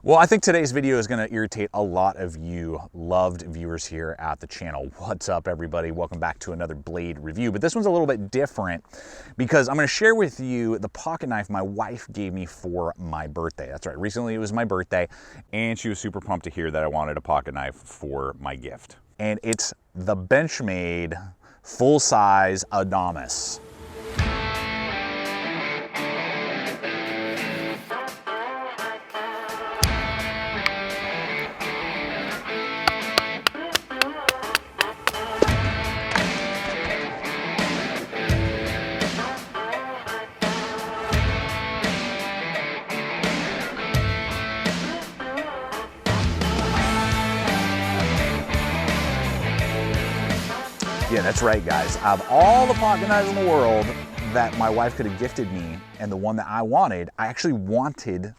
Well, I think today's video is going to irritate a lot of you loved viewers here at the channel. What's up, everybody? Welcome back to another blade review, but this one's a little bit different because I'm going to share with you the pocket knife my wife gave me for my birthday. That's right, recently it was my birthday, and she was super pumped to hear that I wanted a pocket knife for my gift. And it's the Benchmade full-size Adamas. Yeah, that's right, guys. Out of all the pocket knives in the world that my wife could have gifted me and the one that I wanted, I actually wanted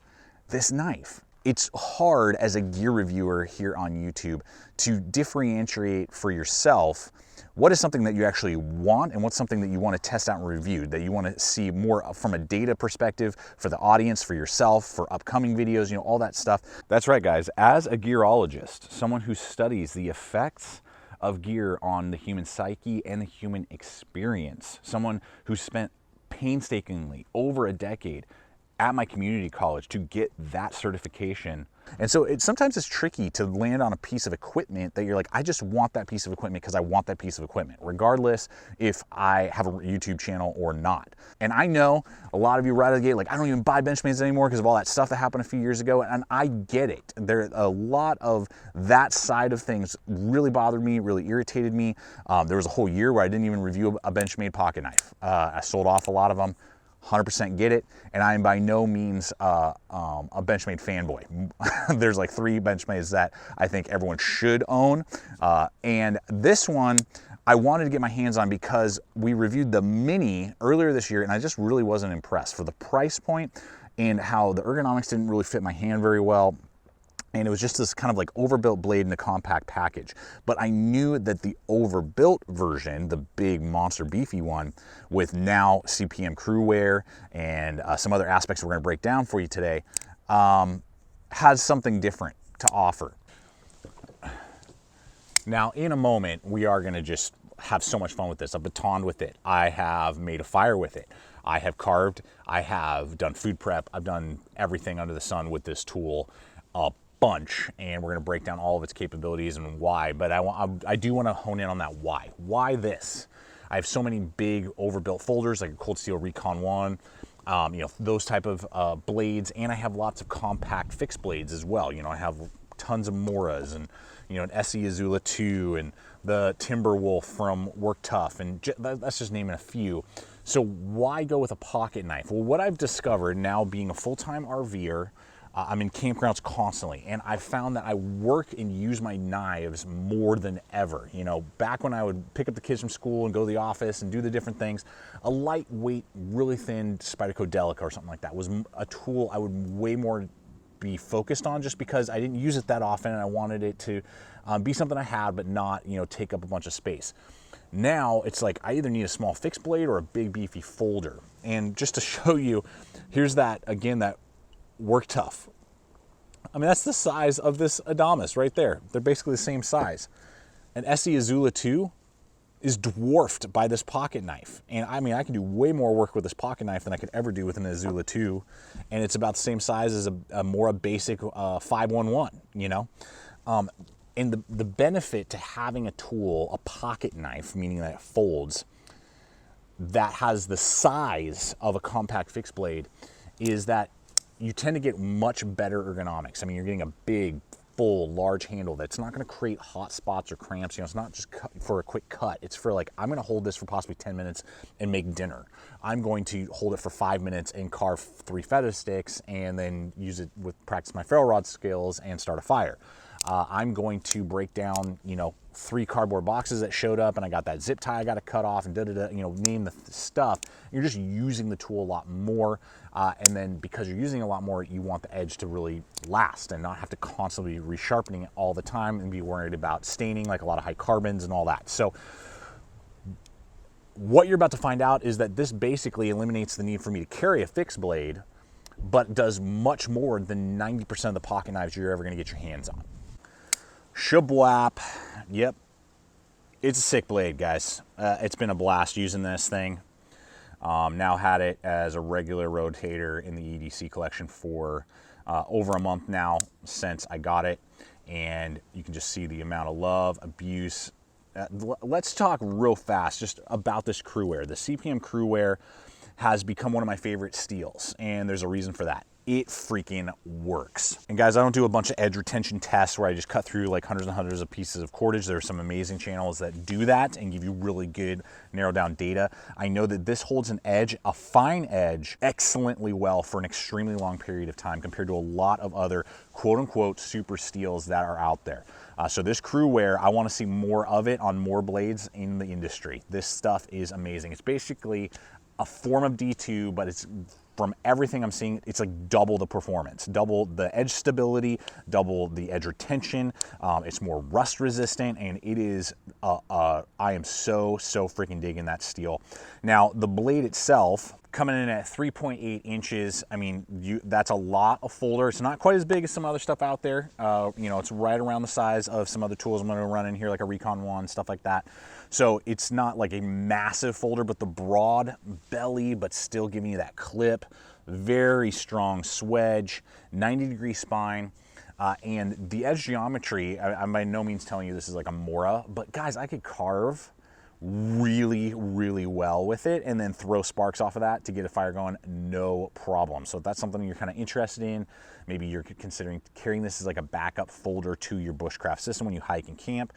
this knife. It's hard as a gear reviewer here on YouTube to differentiate for yourself what is something that you actually want and what's something that you want to test out and review, that you want to see more from a data perspective for the audience, for yourself, for upcoming videos, you know, all that stuff. That's right, guys. As a gearologist, someone who studies the effects of gear on the human psyche and the human experience, someone who spent painstakingly over a decade at my community college to get that certification. And so sometimes it's tricky to land on a piece of equipment that you're like, I just want that piece of equipment because I want that piece of equipment, regardless if I have a YouTube channel or not. And I know a lot of you right out of the gate, like, I don't even buy Benchmades anymore because of all that stuff that happened a few years ago, and I get it. There a lot of that side of things really bothered me, really irritated me. There was a whole year where I didn't even review a Benchmade pocket knife. I sold off a lot of them. 100% get it, and I am by no means a Benchmade fanboy. There's like 3 Benchmades that I think everyone should own, and this one I wanted to get my hands on because we reviewed the Mini earlier this year, and I just really wasn't impressed for the price point and how the ergonomics didn't really fit my hand very well. And it was just this kind of like overbuilt blade in a compact package. But I knew that the overbuilt version, the big monster beefy one, with now CPM Cruwear and some other aspects we're gonna break down for you today, has something different to offer. Now, in a moment, we are gonna just have so much fun with this. I've batoned with it. I have made a fire with it. I have carved. I have done food prep. I've done everything under the sun with this tool. Bunch, and we're going to break down all of its capabilities and why, but I do want to hone in on that why. Why this? I have so many big overbuilt folders like a Cold Steel Recon 1, you know, those type of blades, and I have lots of compact fixed blades as well. You know, I have tons of Moras and, you know, an SE Azula 2 and the Timberwolf from Work Tough, and that's just naming a few. So why go with a pocket knife? Well, what I've discovered now being a full-time RVer, I'm in campgrounds constantly, and I've found that I work and use my knives more than ever. You know, back when I would pick up the kids from school and go to the office and do the different things, a lightweight, really thin Spyderco Delica or something like that was a tool I would way more be focused on, just because I didn't use it that often and I wanted it to be something I had but not, you know, take up a bunch of space. Now it's like I either need a small fixed blade or a big beefy folder. And just to show you, here's that, again, that Work Tough. I mean, that's the size of this Adamas right there. They're basically the same size. An SE Azula 2 is dwarfed by this pocket knife. And I mean, I can do way more work with this pocket knife than I could ever do with an Azula 2. And it's about the same size as a more basic 511, you know? And the benefit to having a tool, a pocket knife, meaning that it folds, that has the size of a compact fixed blade, is that you tend to get much better ergonomics. I mean, you're getting a big, full, large handle that's not gonna create hot spots or cramps. You know, it's not just for a quick cut. It's for like, I'm gonna hold this for possibly 10 minutes and make dinner. I'm going to hold it for 5 minutes and carve 3 feather sticks and then use it with practice my ferro rod skills and start a fire. I'm going to break down, you know, 3 cardboard boxes that showed up, and I got that zip tie I got to cut off, and you know, name the stuff. You're just using the tool a lot more, and then because you're using it a lot more, you want the edge to really last and not have to constantly be resharpening it all the time and be worried about staining, like a lot of high carbons and all that. So what you're about to find out is that this basically eliminates the need for me to carry a fixed blade but does much more than 90% of the pocket knives you're ever gonna get your hands on. Shabwap, yep, it's a sick blade, guys. It's been a blast using this thing. Now had it as a regular rotator in the EDC collection for over a month now since I got it, and you can just see the amount of love, abuse. Let's talk real fast just about this Cruwear. The CPM Cruwear has become one of my favorite steels, and there's a reason for that. It freaking works. And guys, I don't do a bunch of edge retention tests where I just cut through like hundreds and hundreds of pieces of cordage. There are some amazing channels that do that and give you really good narrowed down data. I know that this holds an edge, a fine edge, excellently well for an extremely long period of time compared to a lot of other quote unquote super steels that are out there. So this Cruwear, I want to see more of it on more blades in the industry. This stuff is amazing. It's basically a form of D2, but it's, from everything I'm seeing, it's like double the performance, double the edge stability, double the edge retention. It's more rust resistant, and it is, I am so freaking digging that steel. Now, the blade itself, coming in at 3.8 inches, I mean, that's a lot of folder. It's not quite as big as some other stuff out there. You know, it's right around the size of some other tools I'm gonna run in here, like a Recon 1, stuff like that. So it's not like a massive folder, but the broad belly, but still giving you that clip, very strong swedge, 90-degree spine, and the edge geometry, I'm by no means telling you this is like a Mora, but guys, I could carve really well with it and then throw sparks off of that to get a fire going, no problem. So if that's something you're kind of interested in, maybe you're considering carrying this as like a backup folder to your bushcraft system when you hike and camp,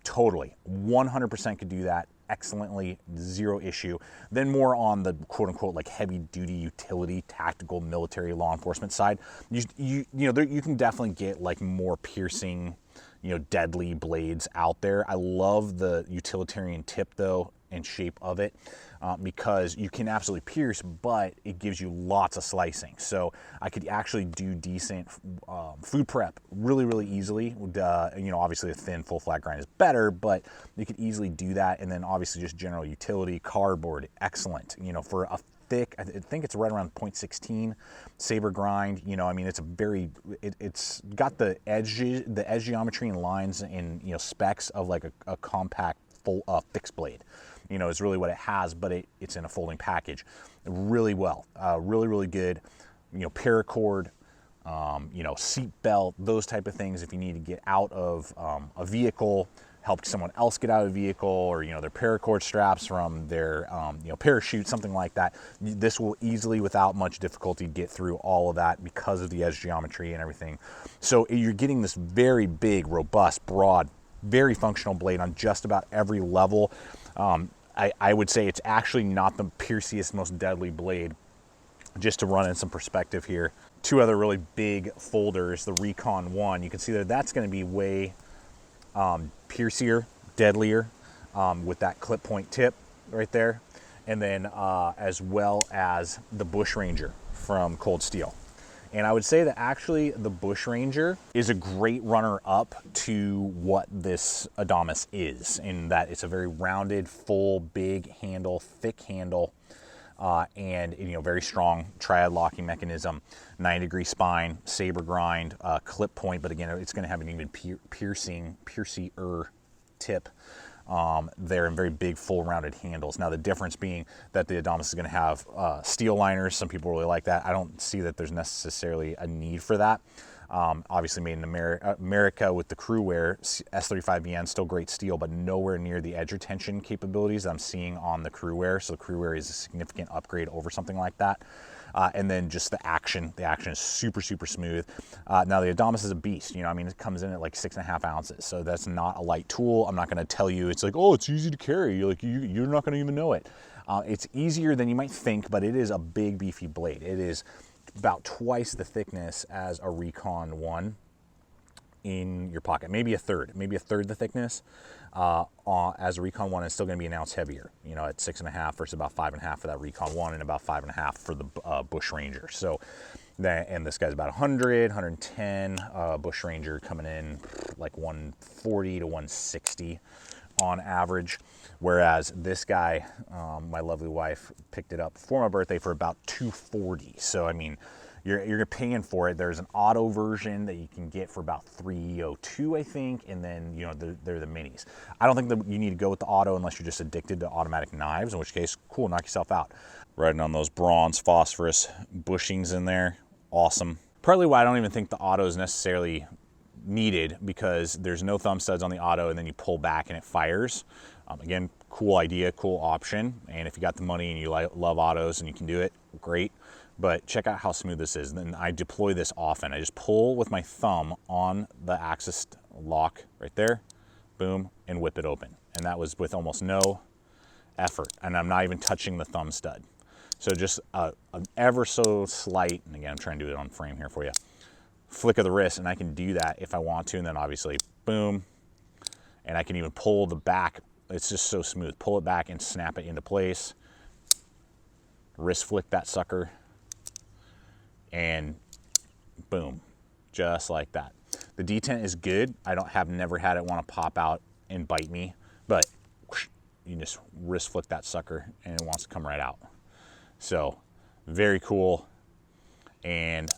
totally, 100% could do that excellently, zero issue. Then more on the quote unquote like heavy duty utility, tactical, military, law enforcement side, you know, you can definitely get like more piercing, you know, deadly blades out there. I love the utilitarian tip though and shape of it because you can absolutely pierce, but it gives you lots of slicing. So I could actually do decent food prep really easily. You know, obviously a thin full flat grind is better, but you could easily do that. And then obviously just general utility, cardboard, excellent. You know, for a thick, I think it's right around 0.16 saber grind. You know, I mean, it's a very, it's got the edge geometry and lines and, you know, specs of like a compact full fixed blade. You know, is really what it has, but it's in a folding package really well, really good. You know, paracord, you know, seat belt, those type of things. If you need to get out of a vehicle, help someone else get out of a vehicle, or, you know, their paracord straps from their, you know, parachute, something like that. This will easily, without much difficulty, get through all of that because of the edge geometry and everything. So you're getting this very big, robust, broad, very functional blade on just about every level. I would say it's actually not the pierciest, most deadly blade. Just to run in some perspective here, two other really big folders, the Recon 1, you can see that that's going to be way piercier, deadlier, with that clip point tip right there, and then as well as the Bush Ranger from Cold Steel. And I would say that actually the Bush Ranger is a great runner-up to what this Adamas is, in that it's a very rounded, full, big handle, thick handle, and, you know, very strong triad locking mechanism, 90-degree spine, saber grind, clip point, but again, it's going to have an even piercier tip there, and very big, full rounded handles. Now the difference being that the Adamas is going to have steel liners. Some people really like that. I don't see that there's necessarily a need for that. Obviously made in America with the Cruwear S35BN, still great steel, but nowhere near the edge retention capabilities that I'm seeing on the Cruwear. So the Cruwear is a significant upgrade over something like that. And then just the action is super smooth. Now the Adamas is a beast, you know, I mean, it comes in at like 6.5 ounces. So that's not a light tool. I'm not going to tell you it's like, oh, it's easy to carry. You're like, you're not going to even know it. It's easier than you might think, but it is a big, beefy blade. It is about twice the thickness as a Recon 1 in your pocket, maybe a third the thickness as a Recon 1, is still going to be an ounce heavier, you know, at 6.5 versus about 5.5 for that Recon 1 and about 5.5 for the Bush Ranger. So that, and this guy's about 100, 110, Bush Ranger coming in like 140 to 160 on average, whereas this guy, my lovely wife picked it up for my birthday for about 240. So I mean, you're paying for it. There's an auto version that you can get for about $302, I think, and then you know they're the minis. I don't think that you need to go with the auto unless you're just addicted to automatic knives, in which case, cool, knock yourself out. Riding on those bronze phosphorus bushings in there, awesome. Partly why I don't even think the auto is necessarily needed, because there's no thumb studs on the auto, and then you pull back and it fires. Again, cool idea, cool option, and if you got the money and you love autos and you can do it, great. But check out how smooth this is. Then I deploy this often. I just pull with my thumb on the axis lock right there, boom, and whip it open. And that was with almost no effort, and I'm not even touching the thumb stud. So just an ever so slight, and again, I'm trying to do it on frame here for you, flick of the wrist, and I can do that if I want to, and then obviously, boom, and I can even pull the back. It's just so smooth. Pull it back and snap it into place. Wrist flick that sucker, and boom, just like that. The detent is good. I have never had it want to pop out and bite me, but you just wrist flick that sucker and it wants to come right out. So very cool, and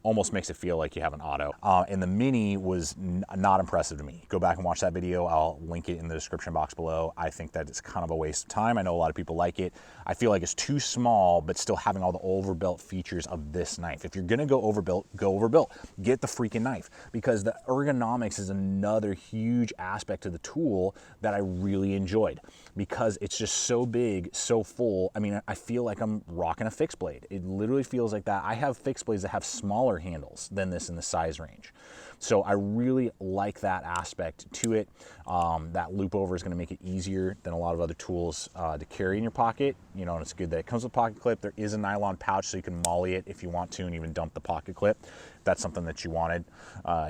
almost makes it feel like you have an auto. And the mini was not impressive to me. Go back and watch that video. I'll link it in the description box below. I think that it's kind of a waste of time. I know a lot of people like it. I feel like it's too small, but still having all the overbuilt features of this knife. If you're gonna go overbuilt, go overbuilt. Get the freaking knife, because the ergonomics is another huge aspect of the tool that I really enjoyed, because it's just so big, so full. I mean, I feel like I'm rocking a fixed blade. It literally feels like that. I have fixed blades that have smaller handles than this in the size range. So I really like that aspect to it. That loop over is going to make it easier than a lot of other tools to carry in your pocket. You know, and it's good that it comes with a pocket clip. There is a nylon pouch so you can molly it if you want to, and even dump the pocket clip. If that's something that you wanted.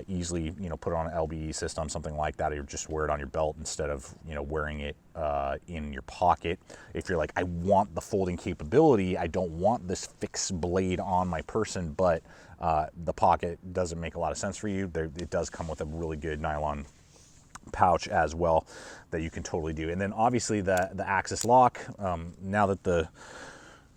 Easily, you know, put it on an LBE system, something like that, or just wear it on your belt instead of, you know, wearing it in your pocket. If you're like, I want the folding capability, I don't want this fixed blade on my person, but the pocket doesn't make a lot of sense for you. It does come with a really good nylon pouch as well that you can totally do. And then obviously the axis lock, now that the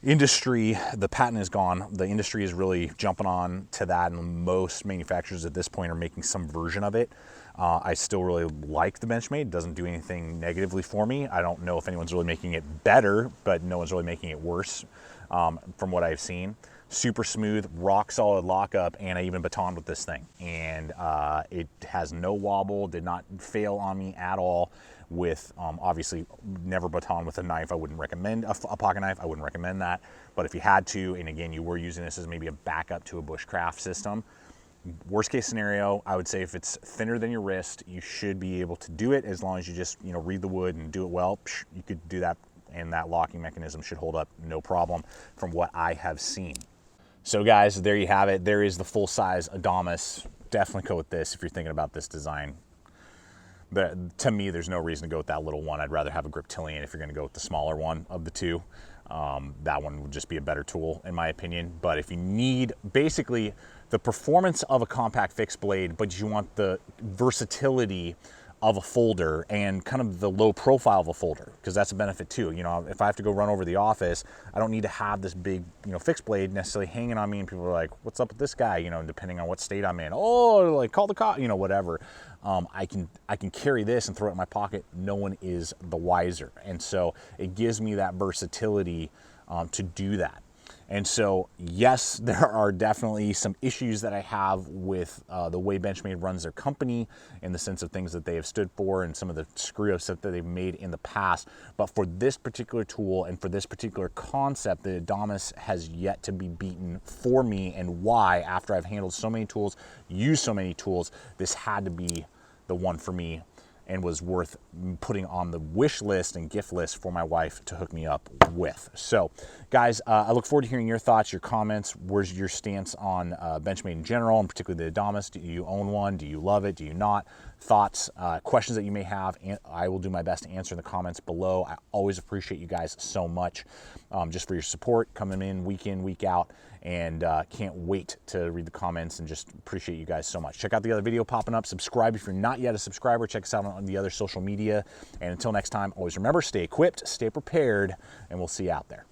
industry, the patent is gone, the industry is really jumping on to that, and most manufacturers at this point are making some version of it. I still really like the Benchmade. It doesn't do anything negatively for me. I don't know if anyone's really making it better, but no one's really making it worse from what I've seen. Super smooth, rock solid lockup, and I even batoned with this thing, and it has no wobble, did not fail on me at all. With obviously never baton with a knife. I wouldn't recommend a pocket knife. I wouldn't recommend that. But if you had to, and again, you were using this as maybe a backup to a bushcraft system, worst case scenario, I would say if it's thinner than your wrist, you should be able to do it, as long as you just, you know, read the wood and do it well. You could do that, and that locking mechanism should hold up no problem from what I have seen. So guys, there you have it. There is the full-size Adamas. Definitely go with this if you're thinking about this design. But to me, there's no reason to go with that little one. I'd rather have a Griptilian if you're going to go with the smaller one of the two. That one would just be a better tool, in my opinion. But if you need basically the performance of a compact fixed blade, but you want the versatility of a folder and kind of the low profile of a folder, because that's a benefit too. You know, if I have to go run over the office, I don't need to have this big, you know, fixed blade necessarily hanging on me, and people are like, what's up with this guy? You know, depending on what state I'm in. Oh, like call the cop, you know, whatever. I can carry this and throw it in my pocket. No one is the wiser. And so it gives me that versatility to do that. And so, yes, there are definitely some issues that I have with the way Benchmade runs their company, in the sense of things that they have stood for and some of the screw-ups that they've made in the past. But for this particular tool and for this particular concept, the Adamas has yet to be beaten for me. And why, after I've handled so many tools, used so many tools, this had to be the one for me, and was worth putting on the wish list and gift list for my wife to hook me up with. So guys, I look forward to hearing your thoughts, your comments. Where's your stance on Benchmade in general, and particularly the Adamas? Do you own one? Do you love it? Do you not? Thoughts, questions that you may have, and I will do my best to answer in the comments below. I always appreciate you guys so much, just for your support coming in, week out, and can't wait to read the comments, and just appreciate you guys so much. Check out the other video popping up. Subscribe if you're not yet a subscriber. Check us out on the other social media. And until next time, always remember, stay equipped, stay prepared, and we'll see you out there.